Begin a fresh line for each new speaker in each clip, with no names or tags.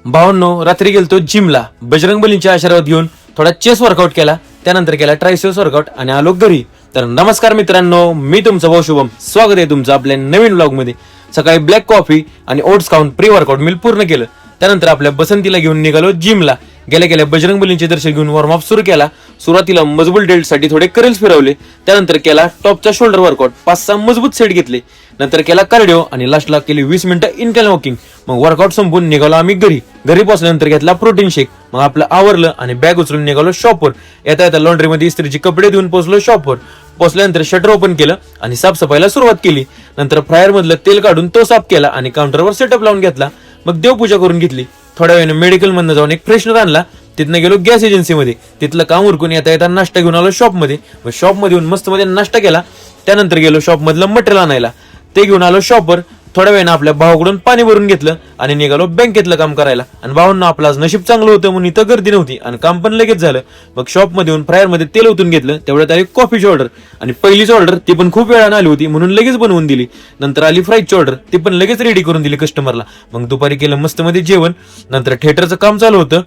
भावांनो, रात्री गेलतो जिमला. बजरंग बलींचे आशीर्वाद घेऊन थोडा चेस वर्कआउट केला, त्यानंतर केला ट्रायसेप्स वर्कआउट आणि आलो घरी. तर नमस्कार मित्रांनो, मी तुमचा भाऊ शुभम. स्वागत आहे तुमचं आपल्या नवीन व्लॉग मध्ये. सकाळी ब्लॅक कॉफी आणि ओट्स खाऊन प्री वर्कआउट मील पूर्ण केलं. त्यानंतर आपल्या बसंतीला घेऊन निघालो जिमला. गेल्या गेल्या बजरंग बलींचे दर्शन घेऊन वॉर्मअप सुरू केला. सुरुवातीला मजबूत डेल्ट साठी थोडे करेल्स फिरवले. त्यानंतर केला टॉपचा शोल्डर वर्कआउट, 5-6 मजबूत सेट घेतले. नंतर केला कार्डिओ आणि लास्टला केली 20 मिनिटं इनक्लाइन वॉकिंग. मग वर्कआउट संपून निघालो आम्ही घरी. घरी पोहोचल्यानंतर घेतला प्रोटीन शेक. मग आपलं आवरलं आणि बॅग उचलून निघालो शॉपवर. येता येता लॉन्ड्री मध्ये इस्त्रीचे कपडे धुवून पोहोचलो शॉपवर. पोहोचल्यानंतर शटर ओपन केलं आणि साफसफाईला सुरुवात केली. नंतर फ्रायर मधलं तेल काढून तो साफ केला आणि काउंटरवर सेटअप लावून घेतला. मग देवपूजा करून घेतली. थोड्या वेळाने मेडिकल मधनं जाऊन एक फ्रेशनर आणला. तिथनं गेलो गॅस एजन्सीमध्ये. तिथलं काम उरकून येता येता नाश्ता घेऊन आलो शॉपमध्ये. मग शॉपमध्ये येऊन मस्त मध्ये नाश्ता केला. त्यानंतर गेलो शॉप मधलं मटेरियल आणायला. ते घेऊन आलो शॉपवर. थोड्या वेळानं आपल्या भावाकडून पाणी भरून घेतलं आणि निघालो बँकेतलं काम करायला. आणि भावांना आपलं आज नशीब चांगलं होतं म्हणून इथं गर्दी नव्हती आणि काम पण लगेच झालं. मग शॉपमध्ये येऊन फ्रायर मध्ये तेल ओतून घेतलं. तेवढ्यात आली कॉफीची ऑर्डर आणि पहिलीच ऑर्डर ती पण खूप वेळानं आली होती म्हणून लगेच बनवून दिली. नंतर आली फ्राईजची ऑर्डर, ती पण लगेच रेडी करून दिली कस्टमरला. मग दुपारी केलं मस्त मध्ये जेवण. नंतर थिएटरचं काम चालू होतं.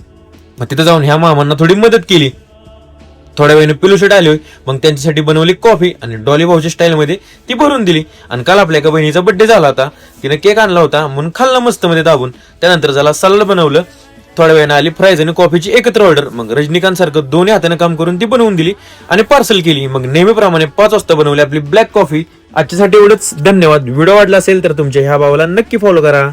मग तिथं जाऊन ह्या मामांना थोडी मदत केली. थोड्या वेळाने पिलू शेट आले. मग त्यांच्यासाठी बनवली कॉफी आणि डॉली भाऊच्या स्टाईल मध्ये ती भरून दिली. आणि काल आपल्या एका बहिणीचा बर्थडे झाला होता, तिने केक आणला होता म्हणून खाल्ला मस्त मध्ये दाबून. त्यानंतर झाला सलाड बनवलं. थोड्या वेळाने आली फ्राईज आणि कॉफीची एकत्र ऑर्डर. मग रजनीकांत सारखं दोन्ही हाताने काम करून ती बनवून दिली आणि पार्सल केली. मग नेहमीप्रमाणे 5 वाजता बनवली आपली ब्लॅक कॉफी. आजच्यासाठी एवढंच. धन्यवाद. व्हिडिओ वाटला असेल तर तुमच्या ह्या भावाला नक्की फॉलो करा.